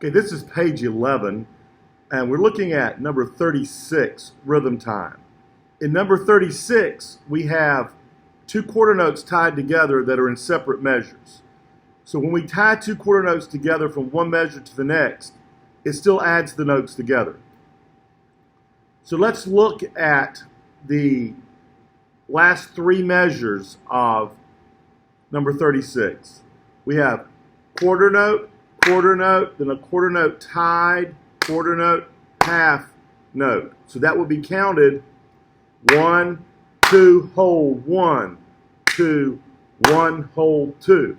Okay, this is page 11, and we're looking at number 36, rhythm time. In number 36, we have two quarter notes tied together that are in separate measures. So when we tie two quarter notes together from one measure to the next, it still adds the notes together. So let's look at the last three measures of number 36. We have quarter note, then a quarter note tied, quarter note, half note. So that will be counted 1, 2, hold 1, 2, 1, hold 2.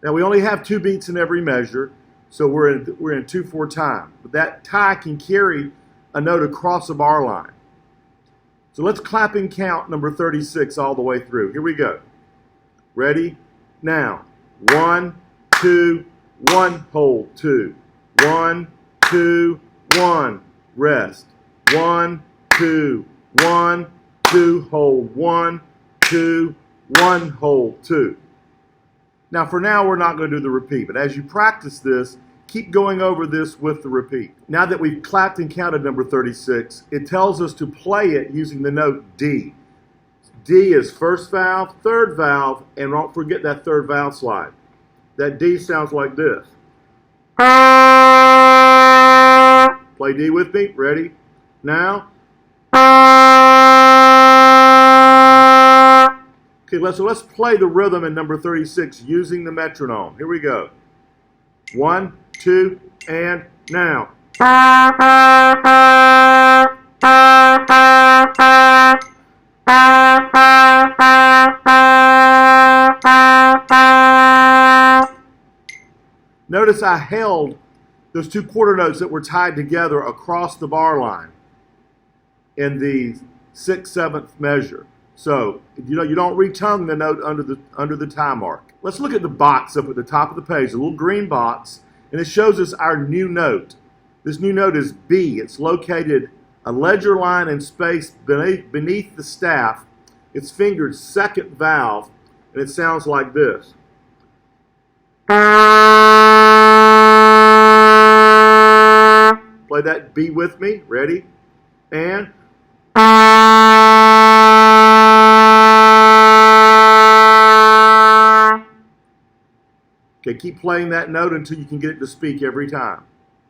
Now we only have 2 beats in every measure, so we're in 2/4 time. But that tie can carry a note across a bar line. So let's clap and count number 36 all the way through. Here we go. Ready? Now. 1, 2, 1, hold 2. 1, 2, 1, rest. 1, 2, 1, 2, hold 1, 2, 1, hold 2. Now for now we're not going to do the repeat, but as you practice this, keep going over this with the repeat. Now that we've clapped and counted number 36, it tells us to play it using the note D. D is first valve, third valve, and don't forget that third valve slide. That D sounds like this. Play D with me. Ready? Now. Okay, let's play the rhythm in number 36 using the metronome. Here we go. 1, 2, and now. Notice I held those two quarter notes that were tied together across the bar line in the 6/7 measure. So you don't retongue the note under the tie mark. Let's look at the box up at the top of the page, a little green box, and it shows us our new note. This new note is B. It's located a ledger line and space beneath the staff. It's fingered second valve, and it sounds like this. Play that B with me. Ready? And. Okay, keep playing that note until you can get it to speak every time.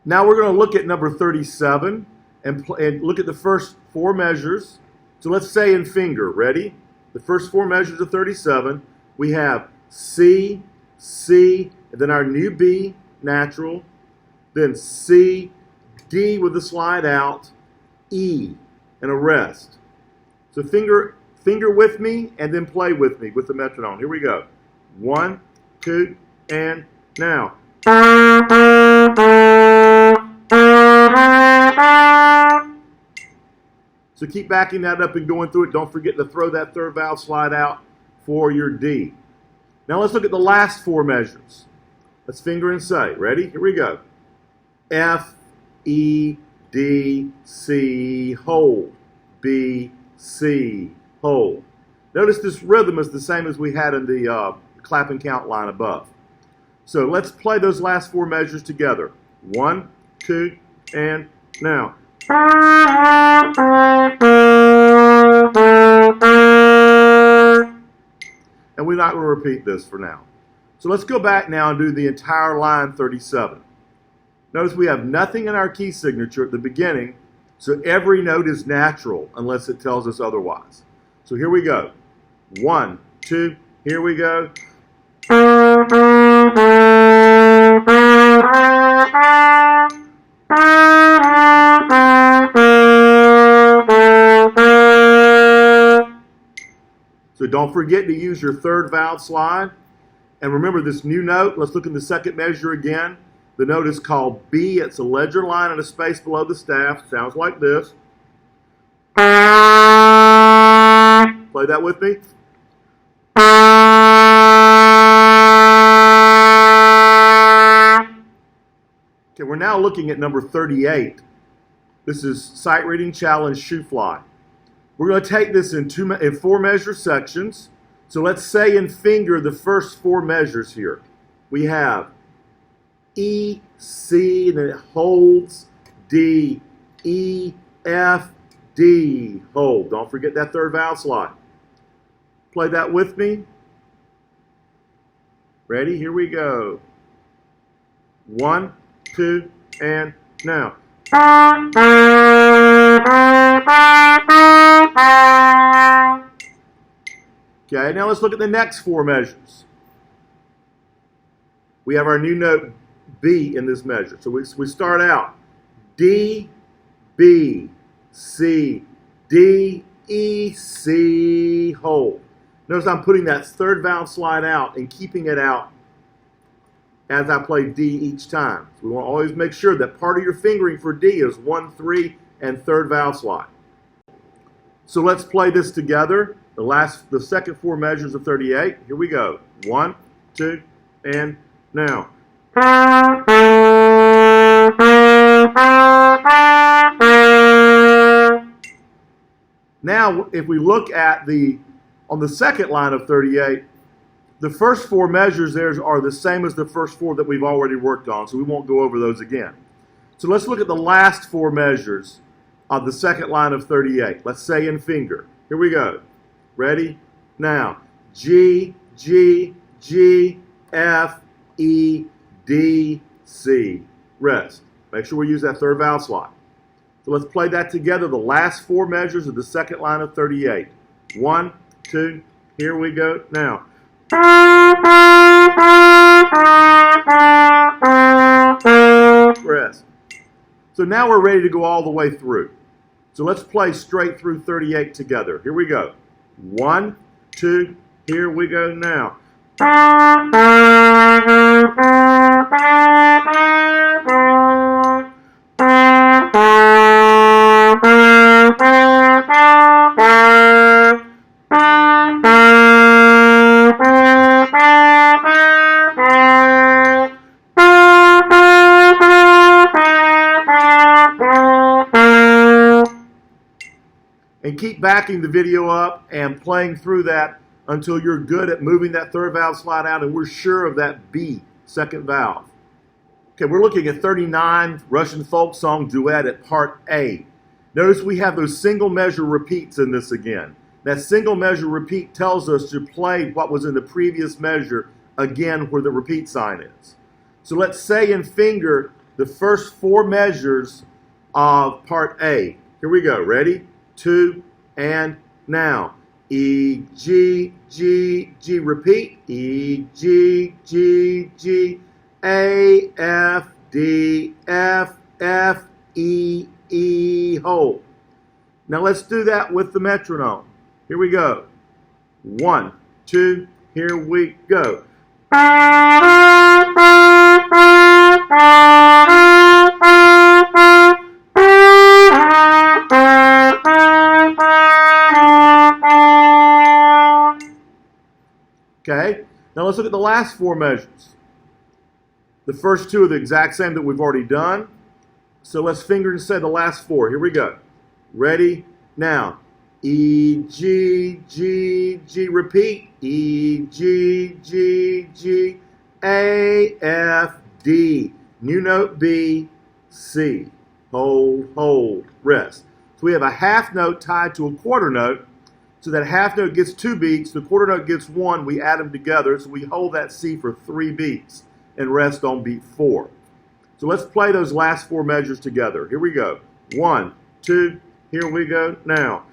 Now we're going to look at number 37 and look at the first 4 measures. So let's say in finger. Ready? The first 4 measures of 37, we have C, C, and then our new B, natural, then C, D with the slide out, E, and a rest. So finger with me and then play with me with the metronome. Here we go. 1, 2, and now. So keep backing that up and going through it. Don't forget to throw that third valve slide out for your D. Now let's look at the last 4 measures. Let's finger and say. Ready? Here we go. F, E, D, C, hold. B, C, hold. Notice this rhythm is the same as we had in the clap and count line above. So let's play those last 4 measures together. 1, 2, and now. And we're not going to repeat this for now. So let's go back now and do the entire line 37. Notice we have nothing in our key signature at the beginning, so every note is natural unless it tells us otherwise. So here we go. 1, 2, here we go. So don't forget to use your third valve slide. And remember this new note, let's look at the second measure again. The note is called B. It's a ledger line and a space below the staff. Sounds like this. Play that with me. Okay, we're now looking at number 38. This is sight reading challenge shoe fly. We're going to take this in 4 measure sections. So let's say in finger the first 4 measures here. We have E, C, and then it holds, D, E, F, D, hold. Don't forget that third valve slide. Play that with me. Ready? Here we go. 1, 2, and now. Okay, now let's look at the next four measures. We have our new note B in this measure. So we start out D, B, C, D, E, C, hold. Notice I'm putting that third valve slide out and keeping it out as I play D each time. So we want to always make sure that part of your fingering for D is 1, 3, and third valve slide. So let's play this together. The second four measures of 38. Here we go. 1, 2, and now. Now, if we look at on the second line of 38, the first four measures there are the same as the first four that we've already worked on, so we won't go over those again. So let's look at the last four measures of the second line of 38. Let's say in finger. Here we go. Ready? Now. G, G, G, F, E, D, C. Rest. Make sure we use that third valve slide. So let's play that together, the last four measures of the second line of 38. 1, 2, here we go. Now. Rest. So now we're ready to go all the way through. So let's play straight through 38 together. Here we go. 1, 2, here we go now. And keep backing the video up and playing through that until you're good at moving that third valve slide out and we're sure of that B, second valve. Okay, we're looking at 39, Russian folk song duet at part A. Notice we have those single measure repeats in this again. That single measure repeat tells us to play what was in the previous measure again where the repeat sign is. So let's say in finger the first four measures of part A. Here we go. Ready? 2, and now. E, G, G, G, repeat. E, G, G, G, A, F, D, F, F, E, E, hold. Now let's do that with the metronome. Here we go. 1, 2, here we go. Okay, now let's look at the last four measures. The first two are the exact same that we've already done. So let's finger and say the last four. Here we go. Ready? Now. E, G, G, G, repeat. E, G, G, G, A, F, D. New note B, C. Hold, hold, rest. So we have a half note tied to a quarter note. So that half note gets 2 beats, the quarter note gets 1, we add them together, so we hold that C for 3 beats and rest on beat 4. So let's play those last four measures together. Here we go. 1, 2, here we go now.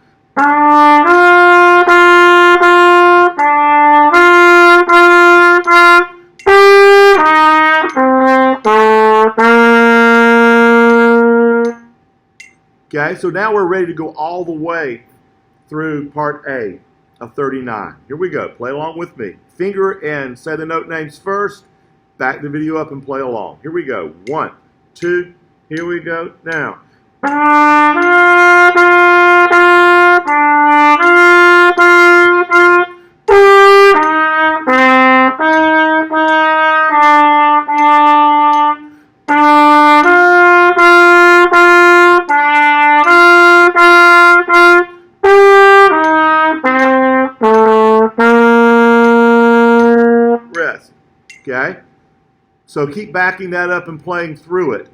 Okay, so now we're ready to go all the way through part A of 39. Here we go. Play along with me. Finger and say the note names first. Back the video up and play along. Here we go. 1, 2, here we go now. Okay? So keep backing that up and playing through it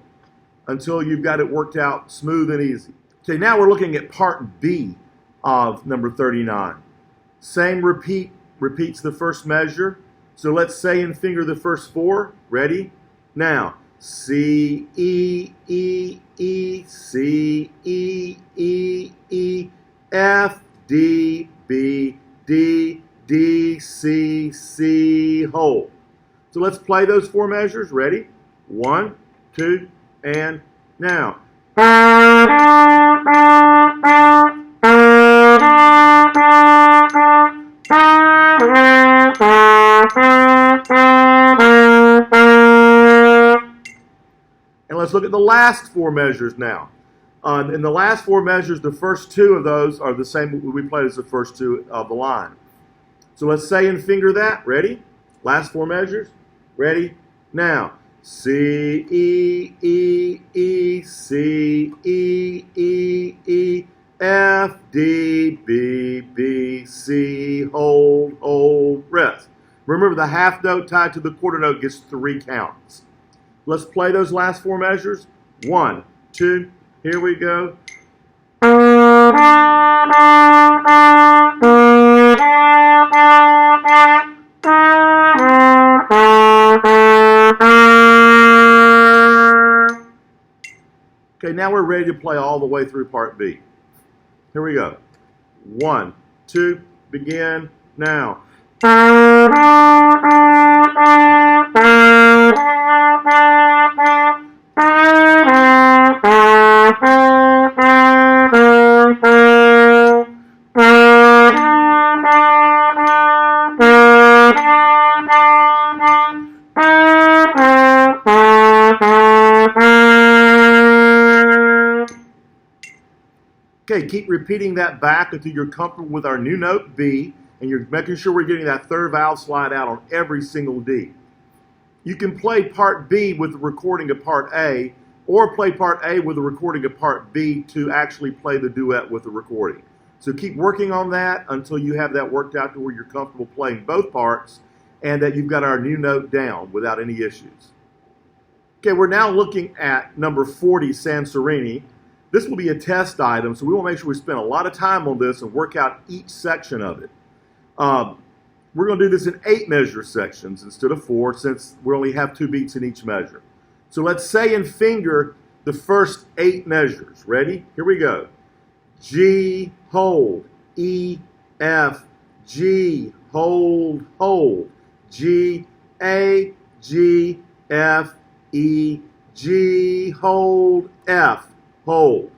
until you've got it worked out smooth and easy. Okay, now we're looking at part B of number 39. Same repeats the first measure. So let's say and finger the first four. Ready? Now, C, E, E, E, C, E, E, E, F, D, B, D, D, C, C, hold. So let's play those four measures. Ready? 1, 2, and now. And let's look at the last four measures now. In the last four measures, the first two of those are the same we played as the first two of the line. So let's say and finger that. Ready? Last four measures. Ready? Now. C, E, E, E, C, E, E, E, F, D, B, B, C, hold, hold, rest. Remember, the half note tied to the quarter note gets 3 counts. Let's play those last four measures. 1, 2, here we go. Okay, now we're ready to play all the way through part B. Here we go. 1, 2, begin now. Okay, keep repeating that back until you're comfortable with our new note B, and you're making sure we're getting that third valve slide out on every single D. You can play part B with the recording of part A, or play part A with the recording of part B to actually play the duet with the recording. So keep working on that until you have that worked out to where you're comfortable playing both parts and that you've got our new note down without any issues. Okay, we're now looking at number 40, Sanserini. This will be a test item, so we want to make sure we spend a lot of time on this and work out each section of it. We're going to do this in 8 measure sections instead of 4, since we only have 2 beats in each measure. So let's say and finger the first 8 measures. Ready? Here we go. G, hold. E, F, G, hold, hold. G, A, G, F, E, G, hold, F. Hold.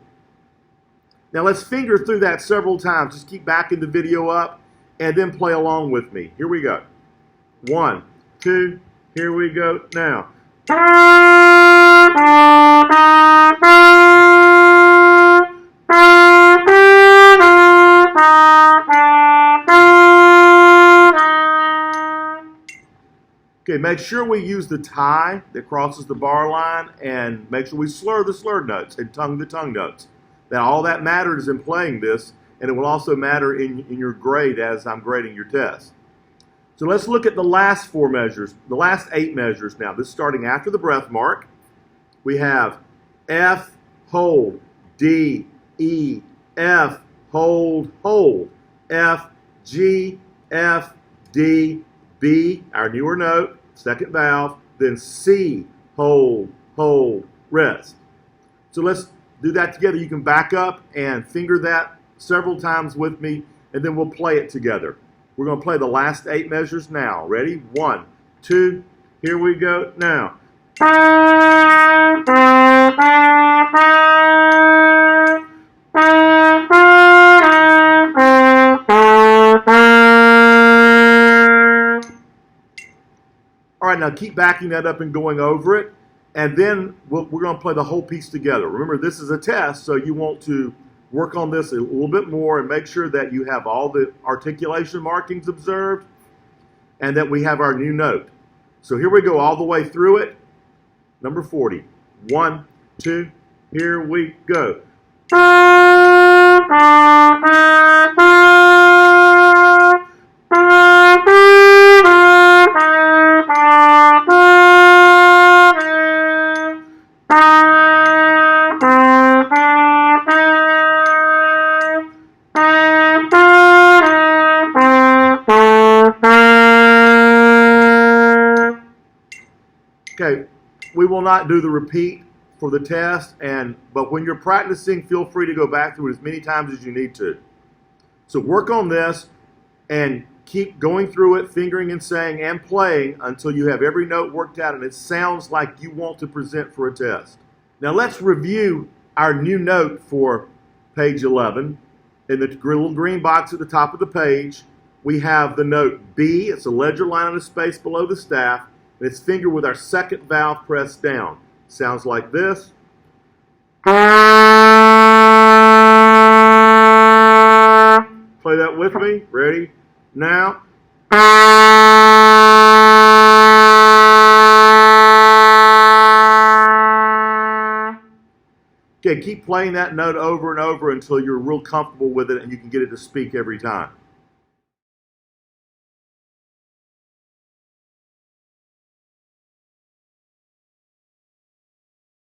Now let's finger through that several times. Just keep backing the video up and then play along with me. Here we go. 1, 2, here we go now. Okay, make sure we use the tie that crosses the bar line, and make sure we slur the slurred notes and tongue the tongue notes. Now, all that matters in playing this, and it will also matter in your grade as I'm grading your test. So let's look at the last 4 measures, the last 8 measures now. This is starting after the breath mark. We have F, hold, D, E, F, hold, hold, F, G, F, D, B, our newer note, second valve, then C, hold, hold, rest. So let's do that together. You can back up and finger that several times with me, and then we'll play it together. We're going to play the last 8 measures now. Ready? 1, 2, here we go now. All right, now keep backing that up and going over it, and then we're going to play the whole piece together. Remember, this is a test, so you want to work on this a little bit more and make sure that you have all the articulation markings observed and that we have our new note. So here we go all the way through it. Number 40. 1, 2, here we go. Okay, make sure we use the Okay, we will not do the repeat for the test, but when you're practicing, feel free to go back through it as many times as you need to. So work on this and keep going through it, fingering and saying and playing until you have every note worked out and it sounds like you want to present for a test. Now let's review our new note for page 11. In the little green box at the top of the page, we have the note B. It's a ledger line and a space below the staff, and it's fingered with our second valve pressed down. Sounds like this. Play that with me. Ready? Now. Okay, keep playing that note over and over until you're real comfortable with it and you can get it to speak every time.